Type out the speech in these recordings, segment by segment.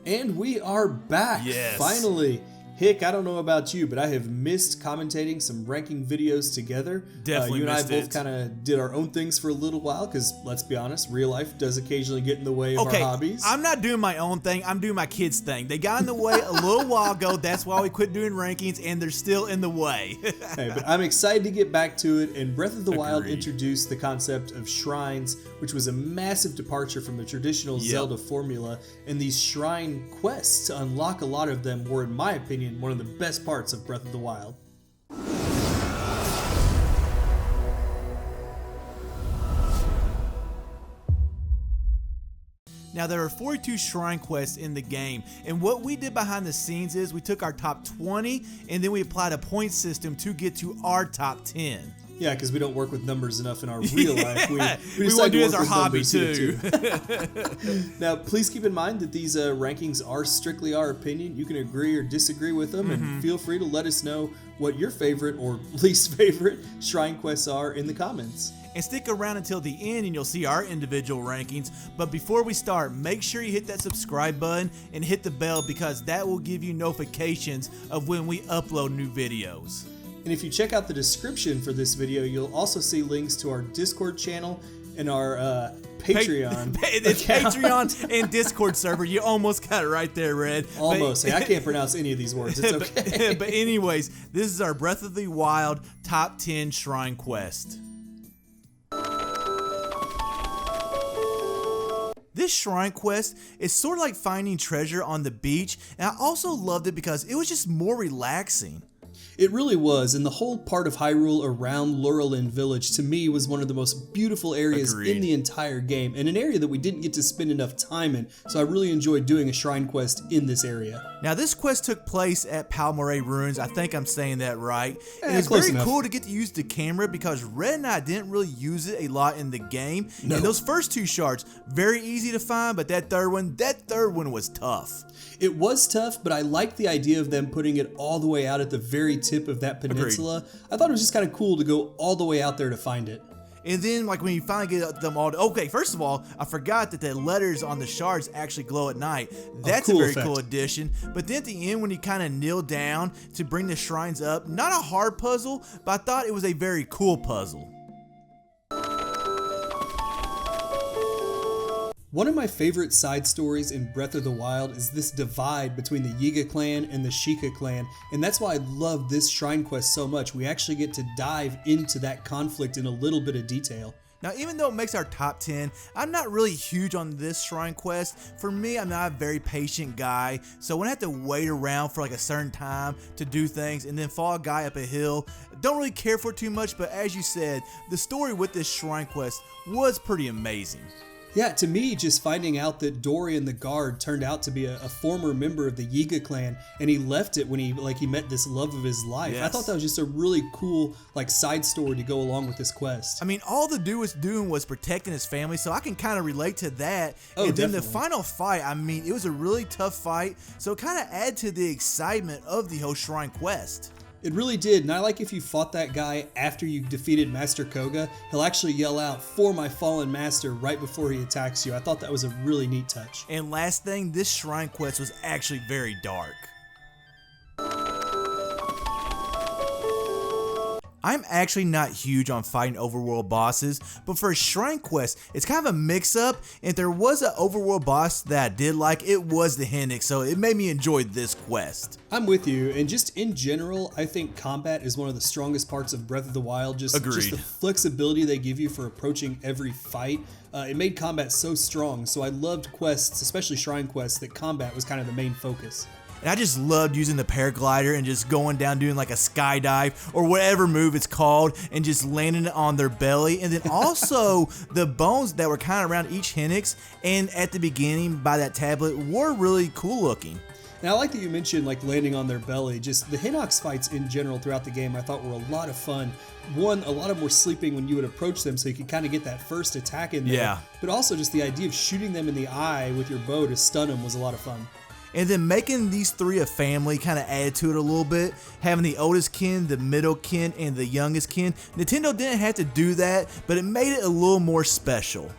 And we are back, Yes. Finally. Hick, I don't know about you, but I have missed commentating some ranking videos together. Definitely you and I missed both it. kind of did our own things for a little while, because let's be honest, real life does occasionally get in the way of our hobbies. I'm not doing my own thing. I'm doing my kids' thing. They got in the way a little while ago. That's why we quit doing rankings, and they're still in the way. Hey, but I'm excited to get back to it, and Breath of the Wild Agreed. introduced the concept of shrines, which was a massive departure from the traditional Zelda formula, and these shrine quests, to unlock a lot of them, were, in my opinion, one of the best parts of Breath of the Wild. Now, there are 42 shrine quests in the game, and what we did behind the scenes is we took our top 20 and then we applied a point system to get to our top 10. Yeah, because we don't work with numbers enough in our real life. We want decide to do it work as our with hobby numbers here, too. Now, please keep in mind that these rankings are strictly our opinion. You can agree or disagree with them, and feel free to let us know what your favorite or least favorite shrine quests are in the comments. And stick around until the end and you'll see our individual rankings. But before we start, make sure you hit that subscribe button and hit the bell, because that will give you notifications of when we upload new videos. And if you check out the description for this video, you'll also see links to our Discord channel and our Patreon. It's account. Patreon and Discord server. You almost got it right there, Red. Almost. Hey, I can't pronounce any of these words. It's okay. But anyways, this is our Breath of the Wild top 10 shrine quest. This shrine quest is sort of like finding treasure on the beach, and I also loved it because it was just more relaxing. It really was, and the whole part of Hyrule around Lurelin Village, to me, was one of the most beautiful areas in the entire game, and an area that we didn't get to spend enough time in, so I really enjoyed doing a shrine quest in this area. Now, this quest took place at Palmyra Ruins. I think I'm saying that right. And it's close very enough. cool to get to use the camera, because Red and I didn't really use it a lot in the game. No. And those first two shards, very easy to find, but that third one was tough. It was tough, but I liked the idea of them putting it all the way out at the very tip of that peninsula. I thought it was just kind of cool to go all the way out there to find it. And then, like, when you finally get them all... Okay, first of all, I forgot that the letters on the shards actually glow at night. That's cool a very effect. cool addition. But then at the end, when you kind of kneel down to bring the shrines up, not a hard puzzle, but I thought it was a very cool puzzle. One of my favorite side stories in Breath of the Wild is this divide between the Yiga clan and the Sheikah clan, and that's why I love this shrine quest so much. We actually get to dive into that conflict in a little bit of detail. Now, even though it makes our top 10, I'm not really huge on this shrine quest. For me, I'm not a very patient guy, so when I have to wait around for like a certain time to do things and then follow a guy up a hill, don't really care for it too much. But as you said, the story with this shrine quest was pretty amazing. Yeah, to me, just finding out that Dorian the guard turned out to be a former member of the Yiga clan, and he left it when he met this love of his life. Yes. I thought that was just a really cool side story to go along with this quest. I mean, all the dude was doing was protecting his family, so I can kind of relate to that. Oh, and then definitely. the final fight, I mean, it was a really tough fight, so it kind of added to the excitement of the whole shrine quest. It really did, and I like if you fought that guy after you defeated Master Koga, he'll actually yell out, "For my fallen master," right before he attacks you. I thought that was a really neat touch. And last thing, this shrine quest was actually very dark. I'm actually not huge on fighting overworld bosses, but for a shrine quest, it's kind of a mix-up. If there was an overworld boss that I did like, it was the Hennick, so it made me enjoy this quest. I'm with you, and just in general, I think combat is one of the strongest parts of Breath of the Wild. Just the flexibility they give you for approaching every fight. It made combat so strong, so I loved quests, especially shrine quests, that combat was kind of the main focus. And I just loved using the paraglider and just going down doing like a skydive or whatever move it's called and just landing it on their belly. And then also the bones that were kind of around each Hennick's and at the beginning by that tablet were really cool looking. Now, I like that you mentioned landing on their belly. Just the Hinnox fights in general throughout the game I thought were a lot of fun. One, a lot of them were sleeping when you would approach them, so you could kind of get that first attack in there. Yeah. But also just the idea of shooting them in the eye with your bow to stun them was a lot of fun. And then making these three a family kind of added to it a little bit. Having the oldest kin, the middle kin, and the youngest kin. Nintendo didn't have to do that, but it made it a little more special.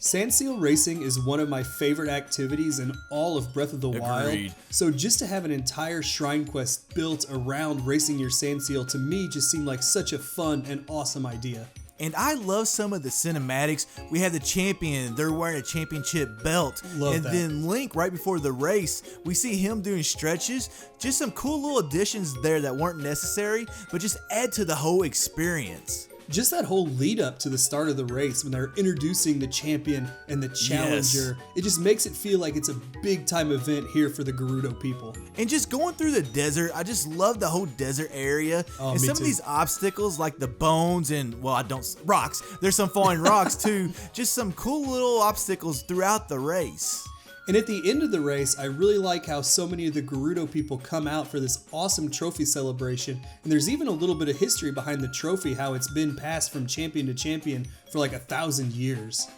Sandseal racing is one of my favorite activities in all of Breath of the Wild, so just to have an entire shrine quest built around racing your Sandseal to me just seemed like such a fun and awesome idea. And I love some of the cinematics. We have the champion, they're wearing a championship belt. Love that. Then Link, right before the race, we see him doing stretches. Just some cool little additions there that weren't necessary, but just add to the whole experience. Just that whole lead up to the start of the race when they're introducing the champion and the challenger, It just makes it feel like it's a big time event here for the Gerudo people. And just going through the desert, I just love the whole desert area. And some of these obstacles like the bones and, rocks. There's some falling rocks too. Just some cool little obstacles throughout the race. And at the end of the race, I really like how so many of the Gerudo people come out for this awesome trophy celebration. And there's even a little bit of history behind the trophy, how it's been passed from champion to champion for like 1,000 years.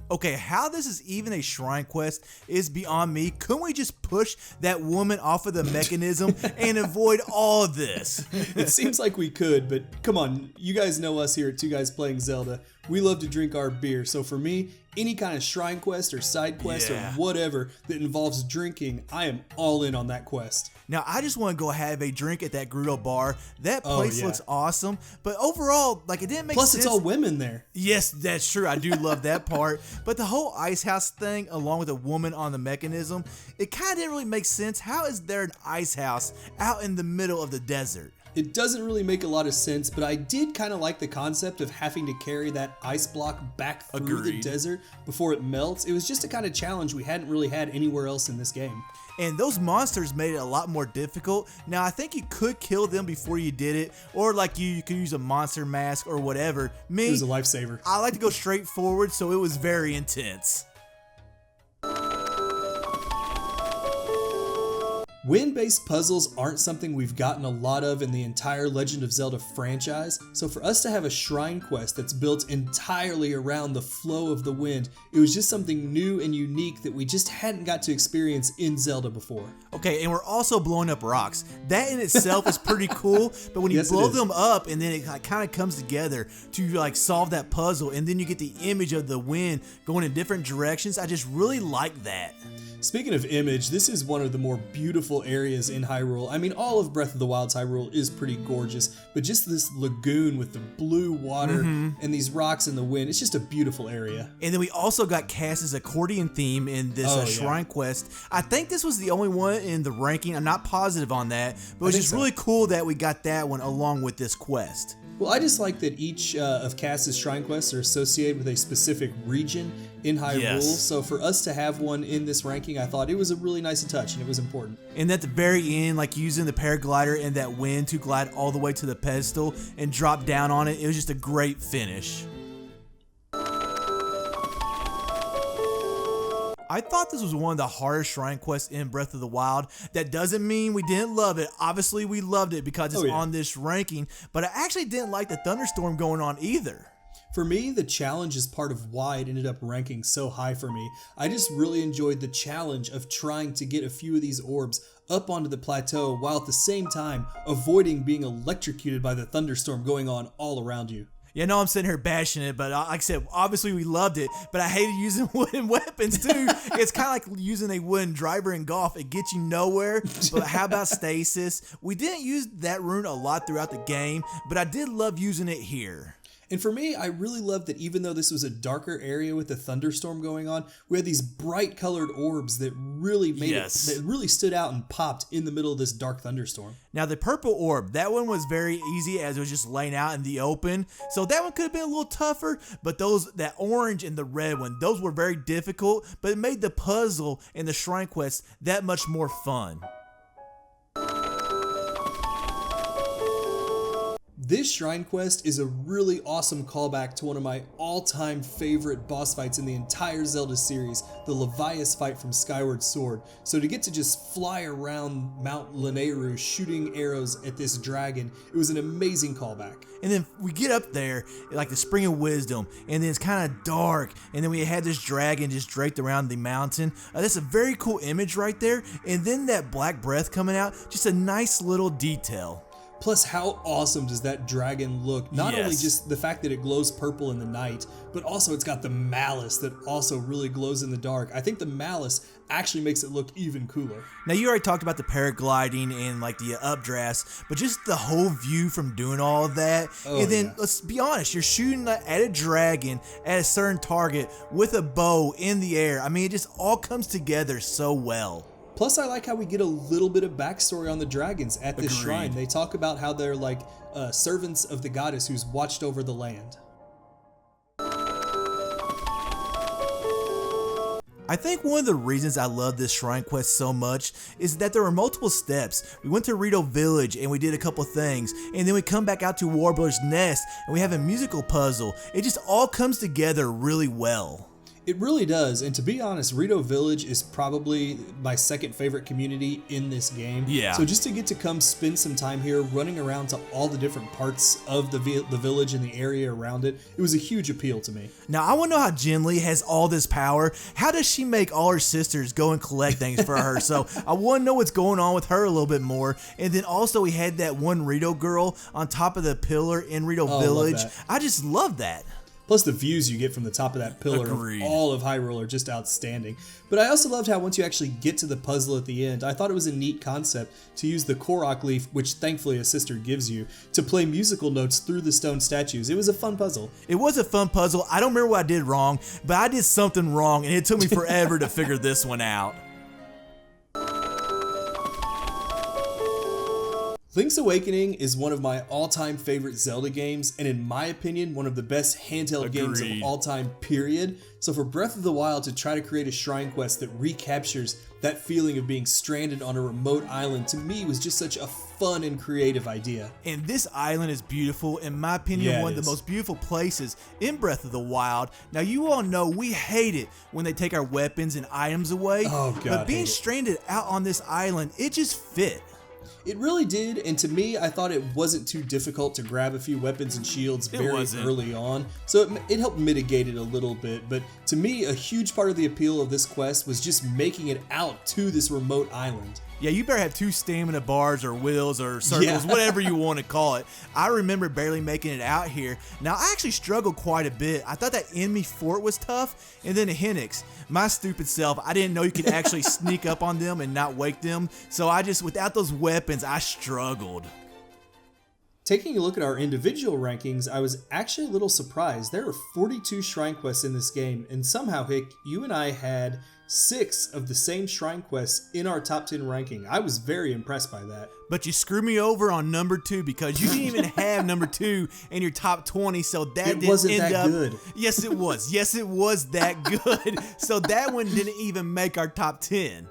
Okay, how this is even a shrine quest is beyond me. Couldn't we just push that woman off of the mechanism and avoid all of this? It seems like we could, but come on, you guys know us here at Two Guys Playing Zelda. We love to drink our beer, so for me, any kind of shrine quest or side quest or whatever that involves drinking, I am all in on that quest. Now, I just want to go have a drink at that Gerudo bar. That place looks awesome, but overall, like, it didn't make sense. Plus, it's all women there. Yes, that's true. I do love that part. But the whole ice house thing, along with a woman on the mechanism, it kind of didn't really make sense. How is there an ice house out in the middle of the desert? It doesn't really make a lot of sense, but I did kind of like the concept of having to carry that ice block back through the desert before it melts. It was just a kind of challenge we hadn't really had anywhere else in this game. And those monsters made it a lot more difficult. Now, I think you could kill them before you did it, or like you could use a monster mask or whatever. Me, it was a lifesaver. I like to go straight forward, so it was very intense. Wind-based puzzles aren't something we've gotten a lot of in the entire Legend of Zelda franchise, so for us to have a shrine quest that's built entirely around the flow of the wind, it was just something new and unique that we just hadn't got to experience in Zelda before. Okay, and we're also blowing up rocks. That in itself is pretty cool, but when you blow them up and then it kind of comes together to like solve that puzzle, and then you get the image of the wind going in different directions, I just really like that. Speaking of image, this is one of the more beautiful areas in Hyrule. I mean, all of Breath of the Wild's Hyrule is pretty gorgeous, but just this lagoon with the blue water and these rocks in the wind, it's just a beautiful area. And then we also got Cass's accordion theme in this shrine quest. I think this was the only one in the ranking. I'm not positive on that, but it's just really cool that we got that one along with this quest. Well, I just like that each of Cass's shrine quests are associated with a specific region in Hyrule, so for us to have one in this ranking, I thought it was a really nice touch and it was important. And at the very end, like using the paraglider and that wind to glide all the way to the pedestal and drop down on it, it was just a great finish. I thought this was one of the hardest shrine quests in Breath of the Wild. That doesn't mean we didn't love it. Obviously, we loved it because it's on this ranking, but I actually didn't like the thunderstorm going on either. For me, the challenge is part of why it ended up ranking so high for me. I just really enjoyed the challenge of trying to get a few of these orbs up onto the plateau while at the same time avoiding being electrocuted by the thunderstorm going on all around you. Yeah, I know I'm sitting here bashing it, but like I said, obviously we loved it, but I hated using wooden weapons too. It's kind of like using a wooden driver in golf. It gets you nowhere, but how about stasis? We didn't use that rune a lot throughout the game, but I did love using it here. And for me, I really loved that even though this was a darker area with the thunderstorm going on, we had these bright colored orbs that really made it, that really stood out and popped in the middle of this dark thunderstorm. Now the purple orb, that one was very easy as it was just laying out in the open. So that one could have been a little tougher, but that orange and the red one, those were very difficult, but it made the puzzle and the shrine quest that much more fun. This shrine quest is a really awesome callback to one of my all-time favorite boss fights in the entire Zelda series, the Levias fight from Skyward Sword. So to get to just fly around Mount Lanayru shooting arrows at this dragon, it was an amazing callback. And then we get up there, like the Spring of Wisdom, and then it's kind of dark, and then we had this dragon just draped around the mountain. That's a very cool image right there, and then that black breath coming out, just a nice little detail. Plus, how awesome does that dragon look? Not only just the fact that it glows purple in the night, but also it's got the malice that also really glows in the dark. I think the malice actually makes it look even cooler. Now, you already talked about the paragliding and like the updrafts, but just the whole view from doing all of that. And then, let's be honest, you're shooting at a dragon at a certain target with a bow in the air. I mean, it just all comes together so well. Plus, I like how we get a little bit of backstory on the dragons at this shrine. They talk about how they're like servants of the goddess who's watched over the land. I think one of the reasons I love this shrine quest so much is that there were multiple steps. We went to Recital Village and we did a couple things, and then we come back out to Warbler's Nest and we have a musical puzzle. It just all comes together really well. It really does, and to be honest, Recital Village is probably my second favorite community in this game. Yeah. So just to get to come spend some time here running around to all the different parts of the village and the area around it, it was a huge appeal to me. Now, I want to know how Jin Lee has all this power. How does she make all her sisters go and collect things for her? So I want to know what's going on with her a little bit more. And then also we had that one Rito girl on top of the pillar in Recital Village. I just love that. Plus the views you get from the top of that pillar of all of Hyrule are just outstanding. But I also loved how once you actually get to the puzzle at the end, I thought it was a neat concept to use the Korok leaf, which thankfully a sister gives you, to play musical notes through the stone statues. It was a fun puzzle. It was a fun puzzle. I don't remember what I did wrong, but I did something wrong, and it took me forever to figure this one out. Link's Awakening is one of my all-time favorite Zelda games, and in my opinion, one of the best handheld games of all time, period. So for Breath of the Wild to try to create a shrine quest that recaptures that feeling of being stranded on a remote island, to me was just such a fun and creative idea. And this island is beautiful, in my opinion, one of the most beautiful places in Breath of the Wild. Now, you all know we hate it when they take our weapons and items away, but being stranded out on this island, it just fit. It really did, and to me, I thought it wasn't too difficult to grab a few weapons and shields very early on, so it helped mitigate it a little bit. But to me, a huge part of the appeal of this quest was just making it out to this remote island. Yeah, you better have 2 stamina bars or wheels or circles, whatever you want to call it. I remember barely making it out here. Now, I actually struggled quite a bit. I thought that enemy fort was tough, and then the Hinnix. My stupid self, I didn't know you could actually sneak up on them and not wake them, so I just, without those weapons, I struggled. Taking a look at our individual rankings, I was actually a little surprised. There are 42 shrine quests in this game, and somehow, Hick, you and I had 6 of the same shrine quests in our top 10 ranking. I was very impressed by that. But you screwed me over on number 2 because you didn't even have number 2 in your top 20, so that didn't wasn't end that up good. Yes, it was. Yes, it was that good. So that one didn't even make our top 10.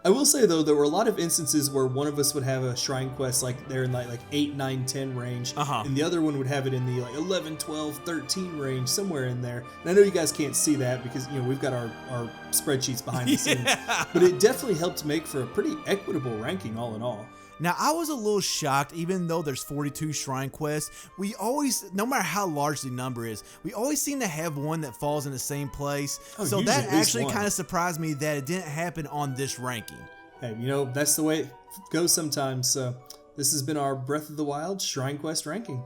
I will say though, there were a lot of instances where one of us would have a shrine quest like they're in like 8, 9, 10 range, and the other one would have it in the like 11, 12, 13 range, somewhere in there. And I know you guys can't see that because we've got our spreadsheets behind the scenes, but it definitely helped make for a pretty equitable ranking all in all. Now, I was a little shocked, even though there's 42 shrine quests, we always, no matter how large the number is, we always seem to have one that falls in the same place. So that actually kind of surprised me that it didn't happen on this ranking. Hey, that's the way it goes sometimes. So this has been our Breath of the Wild Shrine Quest ranking.